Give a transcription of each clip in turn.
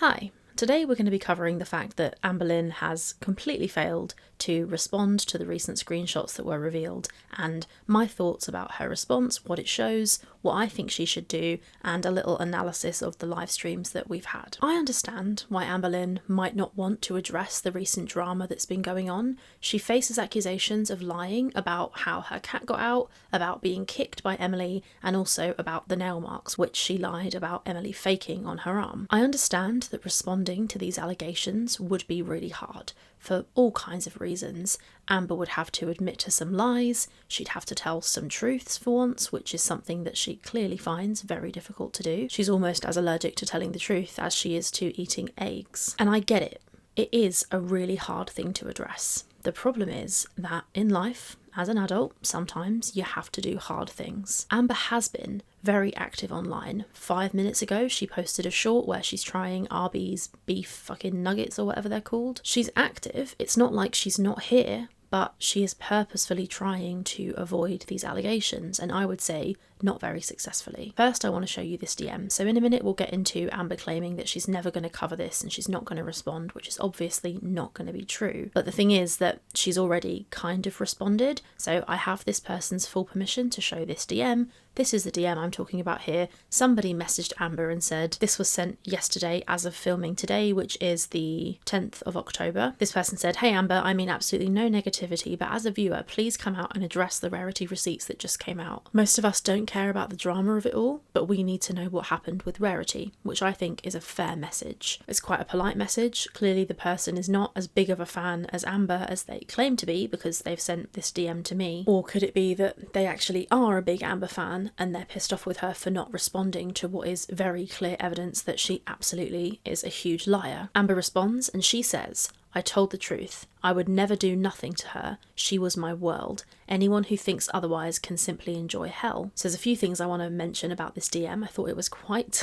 Hi, today we're going to be covering the fact that Amberlynn has completely failed to respond to the recent screenshots that were revealed, and my thoughts about her response, what it shows, what I think she should do, and a little analysis of the live streams that we've had. I understand why Amberlynn might not want to address the recent drama that's been going on. She faces accusations of lying about how her cat got out, about being kicked by Emily, and also about the nail marks, which she lied about Emily faking on her arm. I understand that responding to these allegations would be really hard, for all kinds of reasons. Amber would have to admit to some lies, she'd have to tell some truths for once, which is something that she clearly finds very difficult to do. She's almost as allergic to telling the truth as she is to eating eggs. And I get it. It is a really hard thing to address. The problem is that in life, as an adult, sometimes you have to do hard things. Amber has been very active online. 5 minutes ago, she posted a short where she's trying Arby's beef fucking nuggets or whatever they're called. She's active. It's not like she's not here, but she is purposefully trying to avoid these allegations, and I would say not very successfully. First, I want to show you this DM. So in a minute, we'll get into Amber claiming that she's never going to cover this and she's not going to respond, which is obviously not going to be true. But the thing is that she's already kind of responded. So I have this person's full permission to show this DM. This is the DM I'm talking about here. Somebody messaged Amber and said, this was sent yesterday as of filming today, which is the 10th of October. This person said, hey Amber, I mean absolutely no negativity, but as a viewer, please come out and address the Rarity receipts that just came out. Most of us don't care about the drama of it all, but we need to know what happened with Rarity, which I think is a fair message. It's quite a polite message. Clearly the person is not as big of a fan as Amber as they claim to be because they've sent this DM to me. Or could it be that they actually are a big Amber fan and they're pissed off with her for not responding to what is very clear evidence that she absolutely is a huge liar? Amber responds and she says, I told the truth. I would never do nothing to her. She was my world. Anyone who thinks otherwise can simply enjoy hell. So there's a few things I want to mention about this DM. I thought it was quite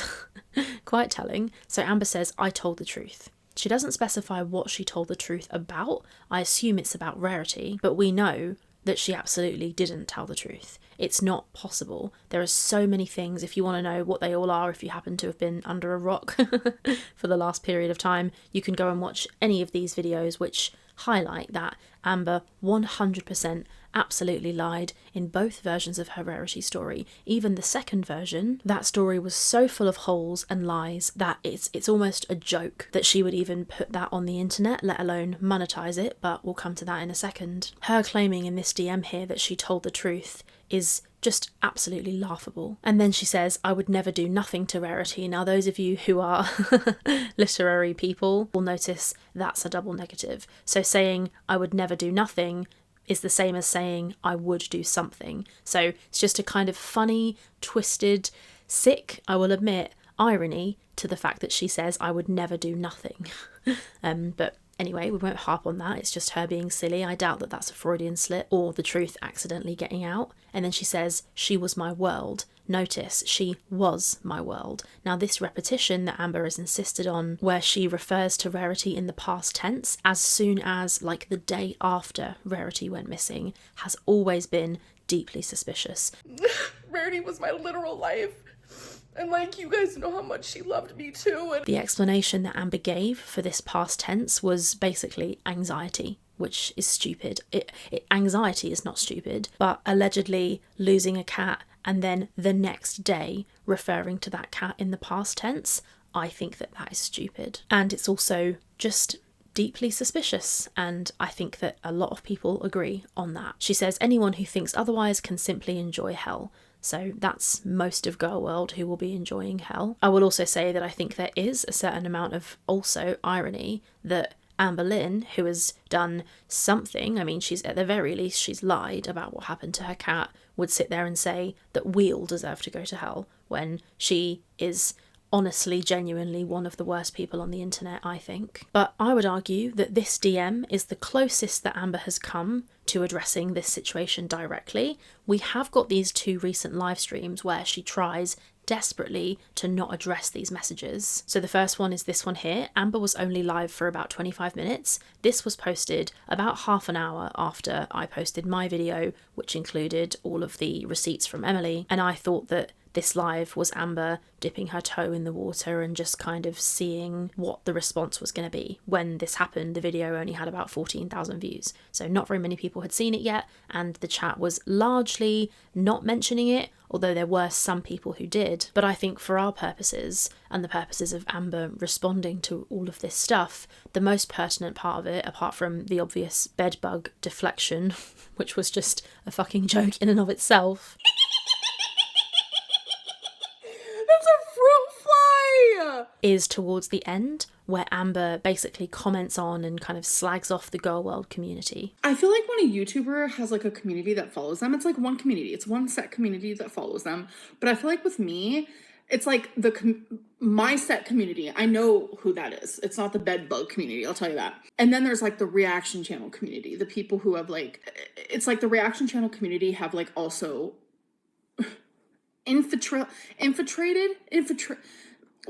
telling. So Amber says, I told the truth. She doesn't specify what she told the truth about. I assume it's about Rarity, but we know that she absolutely didn't tell the truth. It's not possible. There are so many things. If you want to know what they all are, if you happen to have been under a rock for the last period of time, you can go and watch any of these videos which highlight that Amber 100% absolutely lied in both versions of her Rarity story. Even the second version, that story was so full of holes and lies that it's almost a joke that she would even put that on the internet, let alone monetize it, but we'll come to that in a second. Her claiming in this DM here that she told the truth is just absolutely laughable. And then she says, I would never do nothing to Rarity. Now those of you who are literary people will notice that's a double negative. So saying I would never do nothing is the same as saying I would do something. So it's just a kind of funny, twisted, sick, I will admit, irony to the fact that she says I would never do nothing. But anyway, we won't harp on that. It's just her being silly. I doubt that that's a Freudian slip or the truth accidentally getting out. And then she says, she was my world. Notice, she was my world. Now this repetition that Amber has insisted on, where she refers to Rarity in the past tense as soon as like the day after Rarity went missing, has always been deeply suspicious. Rarity was my literal life. And like, you guys know how much she loved me too. And the explanation that Amber gave for this past tense was basically anxiety, which is stupid. Anxiety is not stupid, but allegedly losing a cat and then the next day referring to that cat in the past tense, I think that is stupid. And it's also just deeply suspicious, and I think that a lot of people agree on that. She says anyone who thinks otherwise can simply enjoy hell. So that's most of Girl World who will be enjoying hell. I will also say that I think there is a certain amount of also irony that Amberlynn, who has done something, I mean, she's at the very least, she's lied about what happened to her cat, would sit there and say that we all deserve to go to hell when she is honestly, genuinely one of the worst people on the internet, I think. But I would argue that this DM is the closest that Amber has come to addressing this situation directly. We have got these two recent live streams where she tries desperately to not address these messages. So the first one is this one here. Amber was only live for about 25 minutes. This was posted about half an hour after I posted my video, which included all of the receipts from Emily, and I thought that this live was Amber dipping her toe in the water and just kind of seeing what the response was going to be. When this happened, the video only had about 14,000 views, so not very many people had seen it yet, and the chat was largely not mentioning it, although there were some people who did. But I think for our purposes, and the purposes of Amber responding to all of this stuff, the most pertinent part of it, apart from the obvious bedbug deflection, which was just a fucking joke in and of itself, That's a fruit fly! is towards the end, where Amber basically comments on and kind of slags off the Girl World community. I feel like when a YouTuber has like a community that follows them, it's like one community. It's one set community that follows them. But I feel like with me, it's like my set community. I know who that is. It's not the bedbug community, I'll tell you that. And then there's like the reaction channel community. The people who have like, it's like the reaction channel community have like also infiltrated.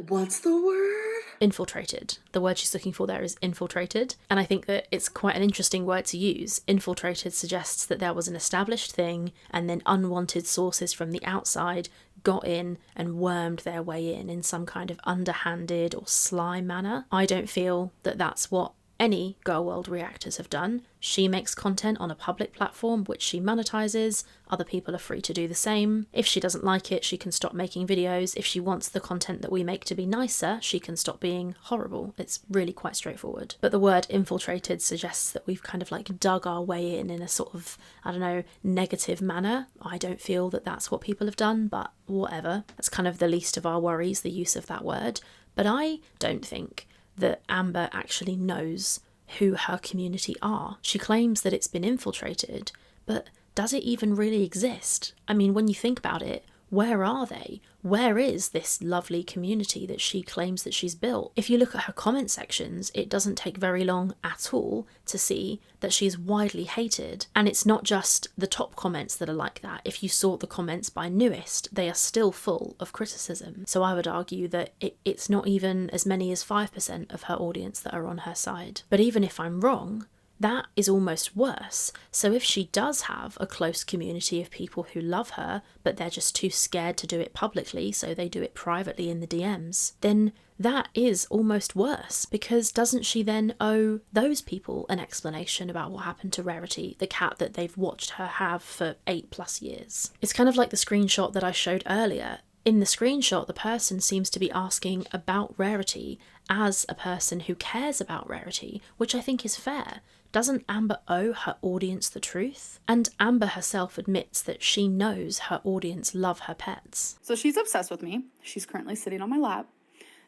What's the word? Infiltrated. The word she's looking for there is infiltrated. And I think that it's quite an interesting word to use. Infiltrated suggests that there was an established thing and then unwanted sources from the outside got in and wormed their way in some kind of underhanded or sly manner. I don't feel that that's what any Girl World reactors have done. She makes content on a public platform which she monetizes. Other people are free to do the same. If she doesn't like it, she can stop making videos. If she wants the content that we make to be nicer, she can stop being horrible. It's really quite straightforward. But the word infiltrated suggests that we've kind of like dug our way in a sort of, I don't know, negative manner. I don't feel that that's what people have done, but whatever. That's kind of the least of our worries, the use of that word. But I don't think that Amber actually knows who her community are. She claims that it's been infiltrated, but does it even really exist? I mean, when you think about it, where are they? Where is this lovely community that she claims that she's built? If you look at her comment sections, it doesn't take very long at all to see that she's widely hated. And it's not just the top comments that are like that. If you sort the comments by newest, they are still full of criticism. So I would argue that it's not even as many as 5% of her audience that are on her side. But even if I'm wrong, that is almost worse. So if she does have a close community of people who love her, but they're just too scared to do it publicly, so they do it privately in the DMs, then that is almost worse, because doesn't she then owe those people an explanation about what happened to Rarity, the cat that they've watched her have for 8+ years? It's kind of like the screenshot that I showed earlier. In the screenshot, the person seems to be asking about Rarity as a person who cares about Rarity, which I think is fair. Doesn't Amber owe her audience the truth? And Amber herself admits that she knows her audience love her pets. So she's obsessed with me. She's currently sitting on my lap,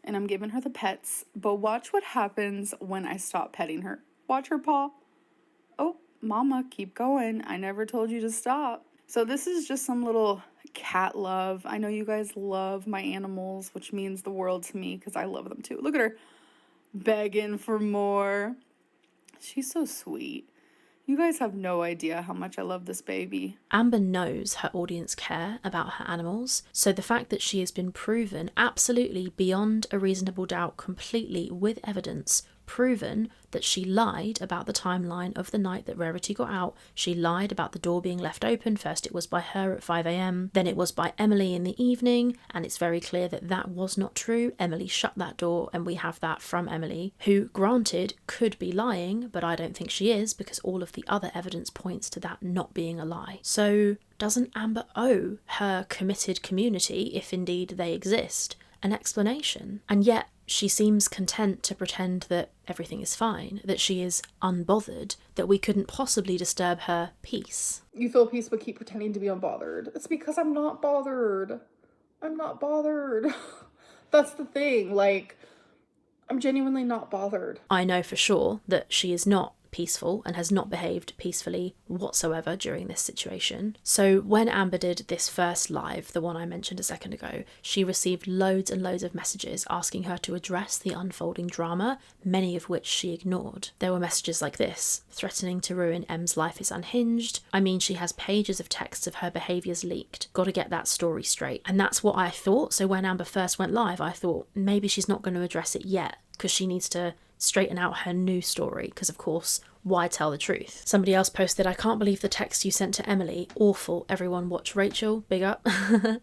and I'm giving her the pets. But watch what happens when I stop petting her. Watch her paw. Oh, mama, keep going. I never told you to stop. So this is just some little cat love. I know you guys love my animals, which means the world to me because I love them too. Look at her begging for more. She's so sweet. You guys have no idea how much I love this baby. Amber knows her audience care about her animals, so the fact that she has been proven absolutely beyond a reasonable doubt, completely with evidence, proven that she lied about the timeline of the night that Rarity got out. She lied about the door being left open. First it was by her at 5 a.m, then it was by Emily in the evening, and it's very clear that that was not true. Emily shut that door, and we have that from Emily, who, granted, could be lying, but I don't think she is, because all of the other evidence points to that not being a lie. So doesn't Amber owe her committed community, if indeed they exist, an explanation? And yet she seems content to pretend that everything is fine, that she is unbothered, that we couldn't possibly disturb her peace. You feel peace but keep pretending to be unbothered. It's because I'm not bothered. I'm not bothered. That's the thing. Like, I'm genuinely not bothered. I know for sure that she is not peaceful and has not behaved peacefully whatsoever during this situation. So when Amber did this first live, the one I mentioned a second ago, she received loads and loads of messages asking her to address the unfolding drama, many of which she ignored. There were messages like this: threatening to ruin Em's life is unhinged. I mean, she has pages of texts of her behaviours leaked. Gotta get that story straight. And that's what I thought. So when Amber first went live, I thought maybe she's not going to address it yet, because she needs to straighten out her new story, because of course why tell the truth? Somebody else posted, I can't believe the text you sent to Emily. Awful. Everyone watch Rachel. Big up.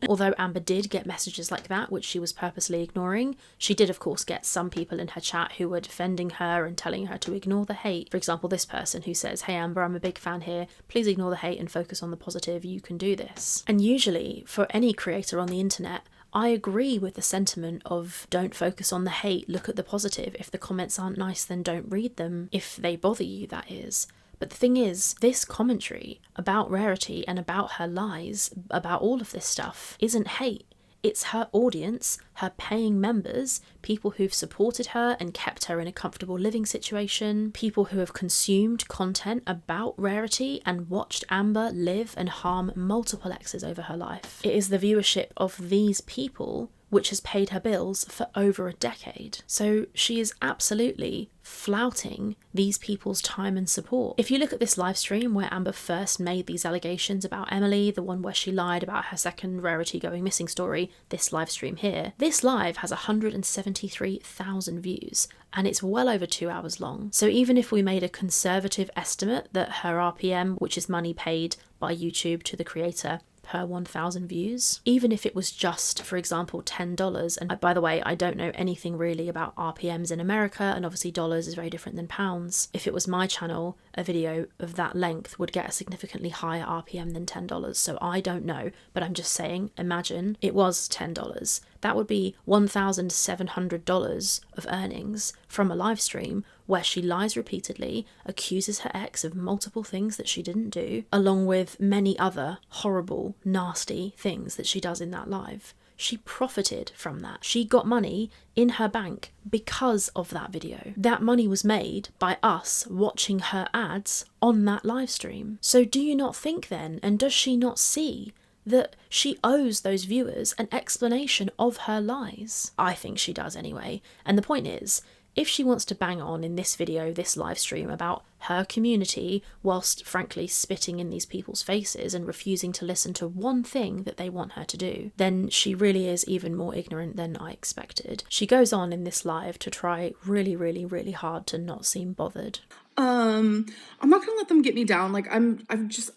Although Amber did get messages like that, which she was purposely ignoring, she did of course get some people in her chat who were defending her and telling her to ignore the hate. For example, this person who says, hey Amber, I'm a big fan here. Please ignore the hate and focus on the positive. You can do this. And usually for any creator on the internet, I agree with the sentiment of don't focus on the hate, look at the positive. If the comments aren't nice, then don't read them. If they bother you, that is. But the thing is, this commentary about Rarity and about her lies, about all of this stuff, isn't hate. It's her audience, her paying members, people who've supported her and kept her in a comfortable living situation, people who have consumed content about Rarity and watched Amber live and harm multiple exes over her life. It is the viewership of these people which has paid her bills for over a decade. So she is absolutely flouting these people's time and support. If you look at this live stream where Amber first made these allegations about Emily, the one where she lied about her second Rarity going missing story, this live stream here, this live has 173,000 views and it's well over 2 hours long. So even if we made a conservative estimate that her RPM, which is money paid by YouTube to the creator, per 1,000 views, even if it was just, for example, $10, and by the way, I don't know anything really about RPMs in America, and obviously dollars is very different than pounds. If it was my channel, a video of that length would get a significantly higher RPM than $10, so I don't know, but I'm just saying, imagine it was $10. That would be $1,700 of earnings from a live stream where she lies repeatedly, accuses her ex of multiple things that she didn't do, along with many other horrible, nasty things that she does in that live. She profited from that. She got money in her bank because of that video. That money was made by us watching her ads on that live stream. So do you not think then, and does she not see, that she owes those viewers an explanation of her lies? I think she does anyway. And the point is, if she wants to bang on in this video, this live stream about her community, whilst frankly spitting in these people's faces and refusing to listen to one thing that they want her to do, then she really is even more ignorant than I expected. She goes on in this live to try really, really, really hard to not seem bothered. I'm not gonna let them get me down. Like I'm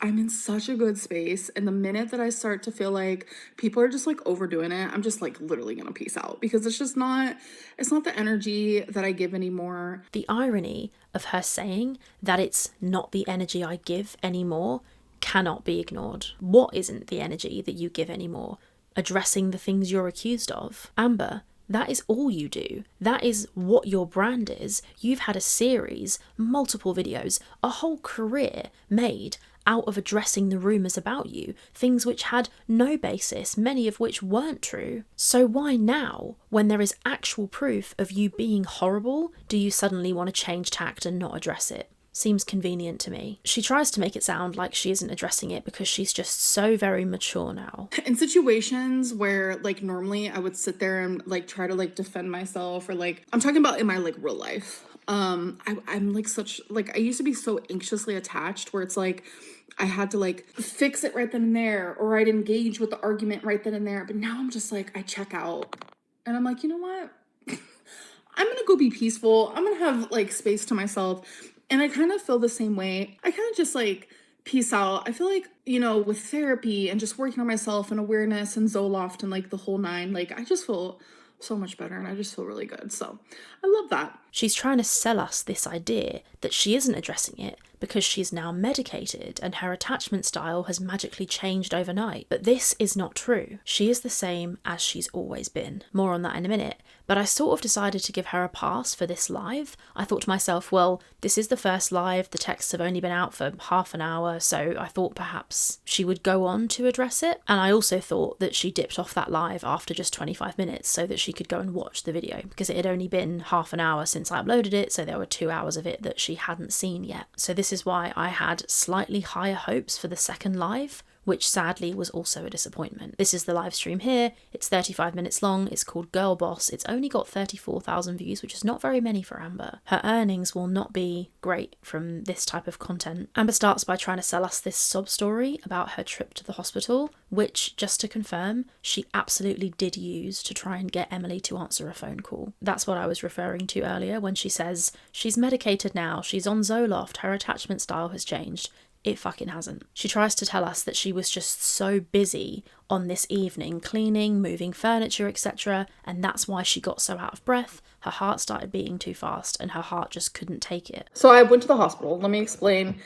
in such a good space, and the minute that I start to feel like people are just like overdoing it, I'm just like literally gonna peace out, because it's not the energy that I give anymore. The irony of her saying that it's not the energy I give anymore cannot be ignored. What isn't the energy that you give anymore? Addressing the things you're accused of. Amber, that is all you do. That is what your brand is. You've had a series, multiple videos, a whole career made out of addressing the rumours about you, things which had no basis, many of which weren't true. So why now, when there is actual proof of you being horrible, do you suddenly want to change tact and not address it? Seems convenient to me. She tries to make it sound like she isn't addressing it because she's just so very mature now. In situations where like normally I would sit there and like try to like defend myself, or like I'm talking about in my like real life. I'm like such like I used to be so anxiously attached where it's like I had to like fix it right then and there, or I'd engage with the argument right then and there. But now I'm just like, I check out and I'm like, you know what? I'm gonna go be peaceful. I'm gonna have like space to myself. And I kind of feel the same way. I kind of just like peace out. I feel like, you know, with therapy and just working on myself and awareness and Zoloft and like the whole nine, like I just feel so much better and I just feel really good. So I love that. She's trying to sell us this idea that she isn't addressing it because she's now medicated and her attachment style has magically changed overnight. But this is not true. She is the same as she's always been. More on that in a minute. But I sort of decided to give her a pass for this live. I thought to myself, well, this is the first live, the texts have only been out for half an hour, so I thought perhaps she would go on to address it. And I also thought that she dipped off that live after just 25 minutes so that she could go and watch the video, because it had only been half an hour since I uploaded it, so there were 2 hours of it that she hadn't seen yet. So this is why I had slightly higher hopes for the second live, which sadly was also a disappointment. This is the live stream here. It's 35 minutes long. It's called Girl Boss. It's only got 34,000 views, which is not very many for Amber. Her earnings will not be great from this type of content. Amber starts by trying to sell us this sob story about her trip to the hospital, which, just to confirm, she absolutely did use to try and get Emily to answer a phone call. That's what I was referring to earlier when she says, she's medicated now, she's on Zoloft, her attachment style has changed. It fucking hasn't. She tries to tell us that she was just so busy on this evening, cleaning, moving furniture, etc., and that's why she got so out of breath. Her heart started beating too fast and her heart just couldn't take it. So I went to the hospital. Let me explain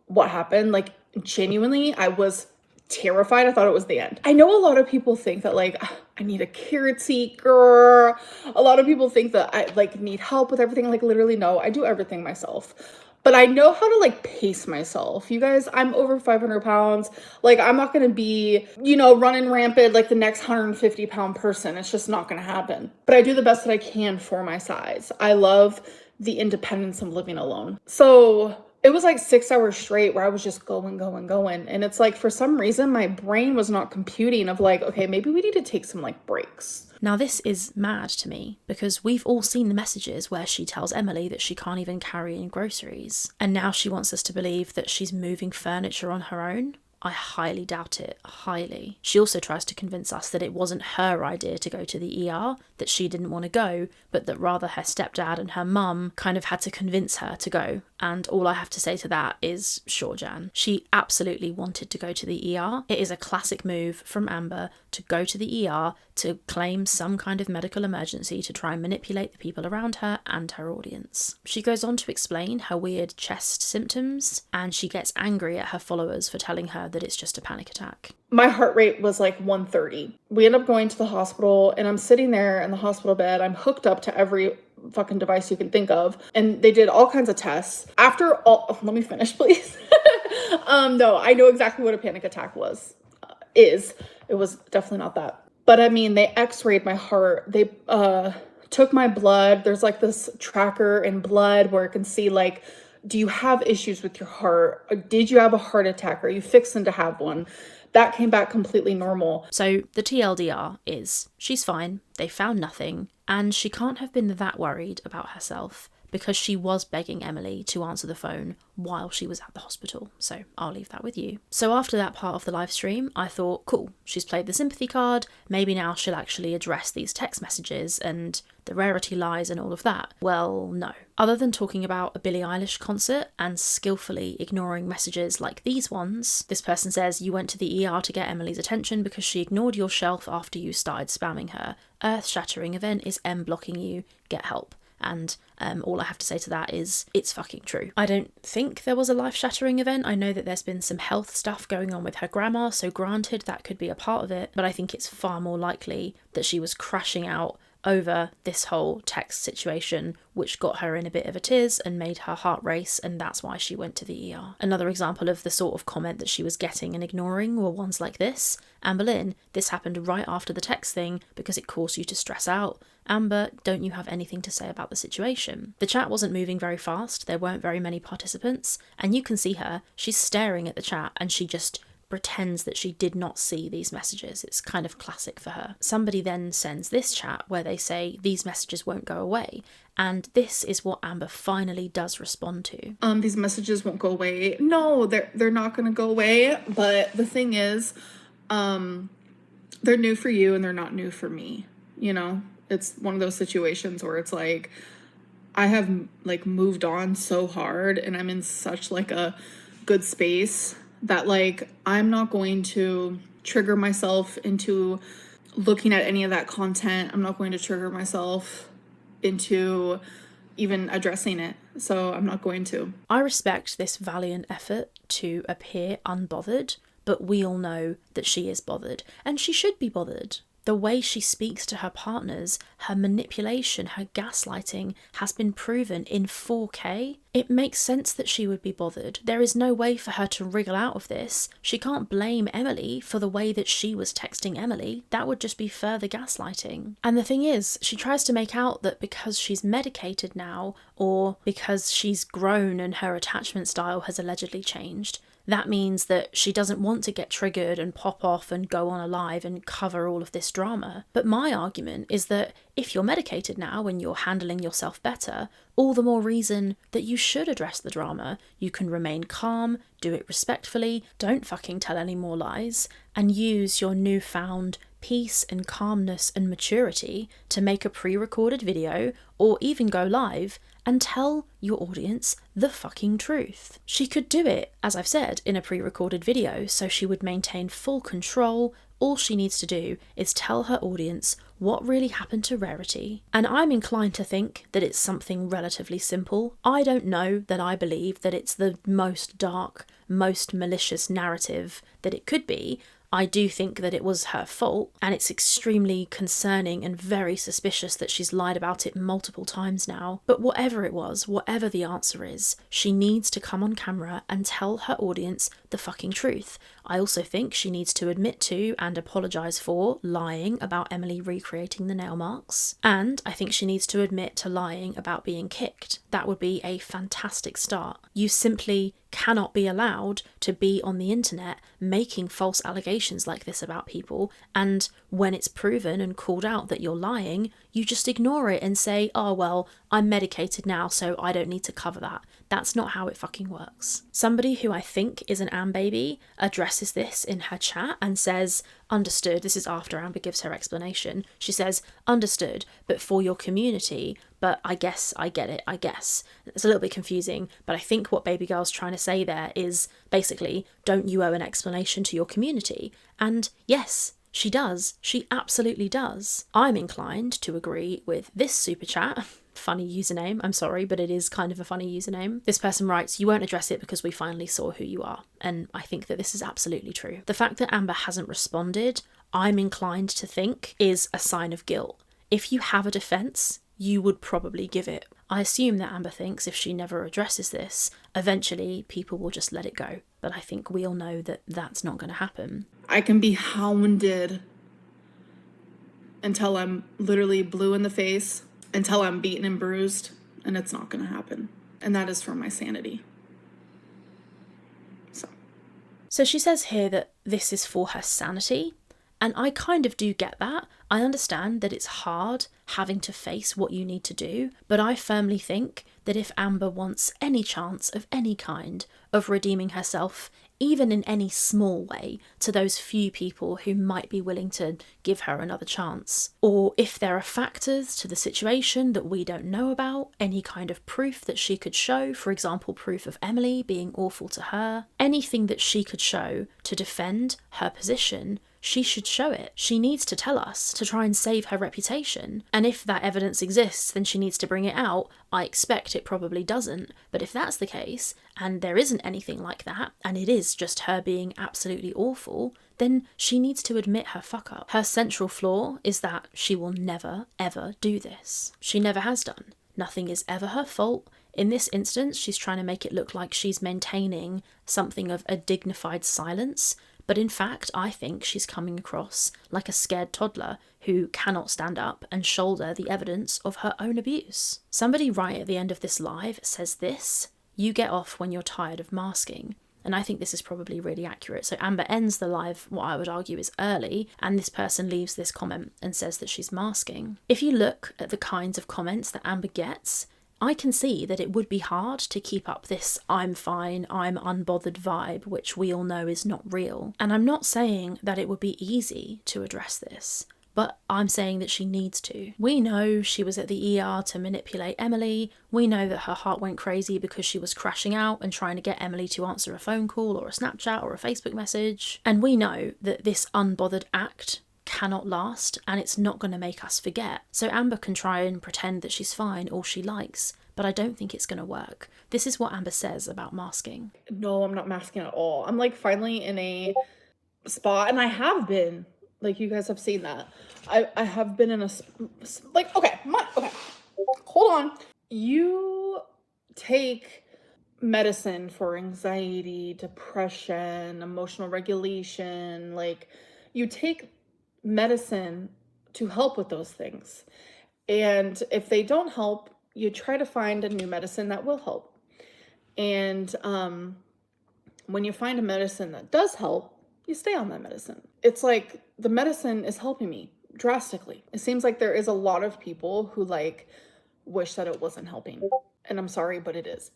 what happened. Like, genuinely, I was terrified. I thought it was the end. I know a lot of people think that, like, I need a carrot seeker. A lot of people think that I, like, need help with everything. Like, literally, no, I do everything myself. But I know how to, like, pace myself. You guys, I'm over 500 pounds. Like, I'm not going to be, you know, running rampant like the next 150-pound person. It's just not going to happen. But I do the best that I can for my size. I love the independence of living alone. So it was like 6 hours straight where I was just going. And it's like, for some reason, my brain was not computing of like, okay, maybe we need to take some like breaks. Now this is mad to me because we've all seen the messages where she tells Emily that she can't even carry in groceries. And now she wants us to believe that she's moving furniture on her own. I highly doubt it, highly. She also tries to convince us that it wasn't her idea to go to the ER, that she didn't want to go, but that rather her stepdad and her mum kind of had to convince her to go. And all I have to say to that is, sure, Jan. She absolutely wanted to go to the ER. It is a classic move from Amber to go to the ER to claim some kind of medical emergency to try and manipulate the people around her and her audience. She goes on to explain her weird chest symptoms, and she gets angry at her followers for telling her that it's just a panic attack. My heart rate was like 130. We end up going to the hospital and I'm sitting there in the hospital bed. I'm hooked up to every fucking device you can think of. And they did all kinds of tests. After all, oh, let me finish, please. No, I know exactly what a panic attack is. It was definitely not that. But I mean, they x-rayed my heart. They took my blood. There's like this tracker in blood where it can see like, do you have issues with your heart? Or did you have a heart attack? Are you fixing to have one? That came back completely normal. So the TLDR is, she's fine, they found nothing, and she can't have been that worried about herself because she was begging Emily to answer the phone while she was at the hospital. So I'll leave that with you. So after that part of the live stream, I thought, cool, she's played the sympathy card, maybe now she'll actually address these text messages and the rarity lies and all of that. Well, no. Other than talking about a Billie Eilish concert and skillfully ignoring messages like these ones, this person says, you went to the ER to get Emily's attention because she ignored your shelf after you started spamming her. Earth-shattering event is M blocking you. Get help. And all I have to say to that is it's fucking true. I don't think there was a life-shattering event. I know that there's been some health stuff going on with her grandma, so granted that could be a part of it, but I think it's far more likely that she was crashing out over this whole text situation, which got her in a bit of a tiz and made her heart race, and that's why she went to the ER. Another example of the sort of comment that she was getting and ignoring were ones like this. Amberlynn, this happened right after the text thing because it caused you to stress out. Amber, don't you have anything to say about the situation? The chat wasn't moving very fast, there weren't very many participants, and you can see her, she's staring at the chat and she just pretends that she did not see these messages. It's kind of classic for her. Somebody then sends this chat where they say these messages won't go away, and this is what Amber finally does respond to. These messages won't go away. No, they're not gonna go away, but the thing is, they're new for you and they're not new for me, you know? It's one of those situations where it's like, I have like moved on so hard and I'm in such like a good space that like, I'm not going to trigger myself into looking at any of that content. I'm not going to trigger myself into even addressing it. So I'm not going to. I respect this valiant effort to appear unbothered, but we all know that she is bothered, and she should be bothered. The way she speaks to her partners, her manipulation, her gaslighting has been proven in 4K. It makes sense that she would be bothered. There is no way for her to wriggle out of this. She can't blame Emily for the way that she was texting Emily. That would just be further gaslighting. And the thing is, she tries to make out that because she's medicated now, or because she's grown and her attachment style has allegedly changed, That means that she doesn't want to get triggered and pop off and go on a live and cover all of this drama. But my argument is that if you're medicated now and you're handling yourself better, all the more reason that you should address the drama. You can remain calm, do it respectfully, don't fucking tell any more lies, and use your newfound peace and calmness and maturity to make a pre-recorded video or even go live and tell your audience the fucking truth. She could do it, as I've said, in a pre-recorded video, so she would maintain full control. All she needs to do is tell her audience what really happened to Rarity. And I'm inclined to think that it's something relatively simple. I don't know that I believe that it's the most dark, most malicious narrative that it could be. I do think that it was her fault, and it's extremely concerning and very suspicious that she's lied about it multiple times now. But whatever it was, whatever the answer is, she needs to come on camera and tell her audience the fucking truth. I also think she needs to admit to and apologise for lying about Emily recreating the nail marks. And I think she needs to admit to lying about being kicked. That would be a fantastic start. You simply cannot be allowed to be on the internet making false allegations like this about people, and when it's proven and called out that you're lying, you just ignore it and say, oh well, I'm medicated now so I don't need to cover that. That's not how it fucking works. Somebody who I think is an Am baby addresses this in her chat and says, understood. This is after Amber gives her explanation. She says, understood, but for your community, but I guess I get it, I guess. It's a little bit confusing, but I think what baby girl's trying to say there is basically, don't you owe an explanation to your community? And yes, she does. She absolutely does. I'm inclined to agree with this super chat. Funny username, I'm sorry, but it is kind of a funny username. This person writes, you won't address it because we finally saw who you are. And I think that this is absolutely true. The fact that Amber hasn't responded, I'm inclined to think, is a sign of guilt. If you have a defence, you would probably give it. I assume that Amber thinks if she never addresses this, eventually people will just let it go. But I think we all know that that's not going to happen. I can be hounded until I'm literally blue in the face, until I'm beaten and bruised, and it's not going to happen. And that is for my sanity. So she says here that this is for her sanity, and I kind of do get that. I understand that it's hard having to face what you need to do, but I firmly think that if Amber wants any chance of any kind of redeeming herself, even in any small way, to those few people who might be willing to give her another chance, or if there are factors to the situation that we don't know about, any kind of proof that she could show, for example, proof of Emily being awful to her, anything that she could show to defend her position, she should show it. She needs to tell us to try and save her reputation. And if that evidence exists, then she needs to bring it out. I expect it probably doesn't. But if that's the case, and there isn't anything like that, and it is just her being absolutely awful, then she needs to admit her fuck up. Her central flaw is that she will never, ever do this. She never has done. Nothing is ever her fault. In this instance, she's trying to make it look like she's maintaining something of a dignified silence. But in fact, I think she's coming across like a scared toddler who cannot stand up and shoulder the evidence of her own abuse. Somebody right at the end of this live says this, you get off when you're tired of masking. And I think this is probably really accurate. So Amber ends the live, what I would argue is early, and this person leaves this comment and says that she's masking. If you look at the kinds of comments that Amber gets, I can see that it would be hard to keep up this I'm fine, I'm unbothered vibe, which we all know is not real. And I'm not saying that it would be easy to address this, but I'm saying that she needs to. We know she was at the ER to manipulate Emily. We know that her heart went crazy because she was crashing out and trying to get Emily to answer a phone call or a Snapchat or a Facebook message. And we know that this unbothered act cannot last, and it's not going to make us forget. So Amber can try and pretend that she's fine all she likes, but I don't think it's going to work. This is what Amber says about masking. No, I'm not masking at all. I'm like finally in a spot, and I have been, like, you guys have seen that. I have been in a, like, okay, hold on. You take medicine for anxiety, depression, emotional regulation, like, you take medicine to help with those things. And if they don't help, you try to find a new medicine that will help. And when you find a medicine that does help, you stay on that medicine. It's like the medicine is helping me drastically. It seems like there is a lot of people who like wish that it wasn't helping. And I'm sorry, but it is.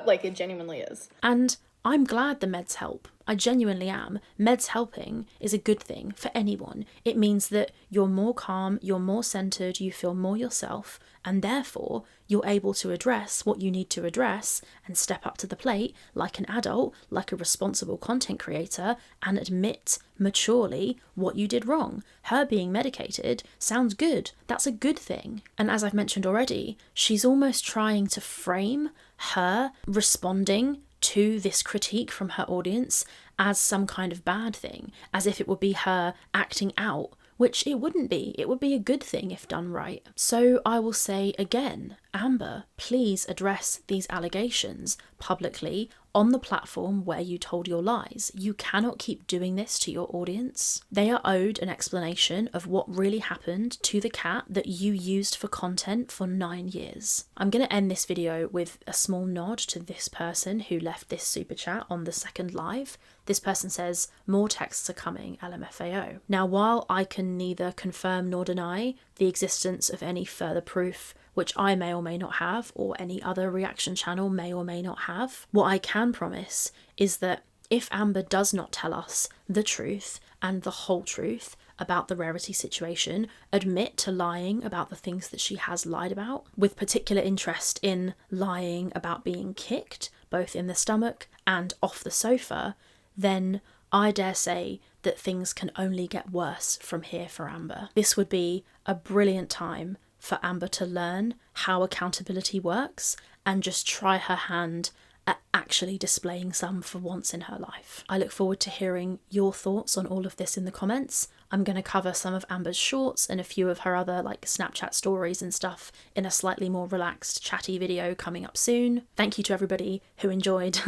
Like, it genuinely is. And I'm glad the meds help. I genuinely am. Meds helping is a good thing for anyone. It means that you're more calm, you're more centered, you feel more yourself, and therefore you're able to address what you need to address and step up to the plate like an adult, like a responsible content creator, and admit maturely what you did wrong. Her being medicated sounds good. That's a good thing. And as I've mentioned already, she's almost trying to frame her responding to this critique from her audience as some kind of bad thing, as if it would be her acting out, which it wouldn't be. It would be a good thing if done right. So I will say again, Amber, please address these allegations publicly on the platform where you told your lies. You cannot keep doing this to your audience. They are owed an explanation of what really happened to the cat that you used for content for 9 years. I'm going to end this video with a small nod to this person who left this super chat on the second live. This person says, more texts are coming, LMFAO. Now, while I can neither confirm nor deny the existence of any further proof, which I may or may not have, or any other reaction channel may or may not have, what I can promise is that if Amber does not tell us the truth and the whole truth about the Rarity situation, admit to lying about the things that she has lied about, with particular interest in lying about being kicked, both in the stomach and off the sofa, then I dare say that things can only get worse from here for Amber. This would be a brilliant time for Amber to learn how accountability works and just try her hand at actually displaying some for once in her life. I look forward to hearing your thoughts on all of this in the comments. I'm going to cover some of Amber's shorts and a few of her other like Snapchat stories and stuff in a slightly more relaxed, chatty video coming up soon. Thank you to everybody who enjoyed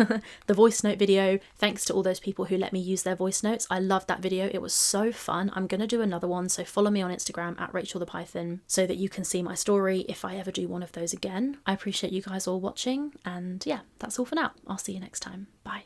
the voice note video. Thanks to all those people who let me use their voice notes. I loved that video. It was so fun. I'm going to do another one, so follow me on Instagram at RachelThePython so that you can see my story if I ever do one of those again. I appreciate you guys all watching, and yeah, that's all for now. I'll see you next time. Bye.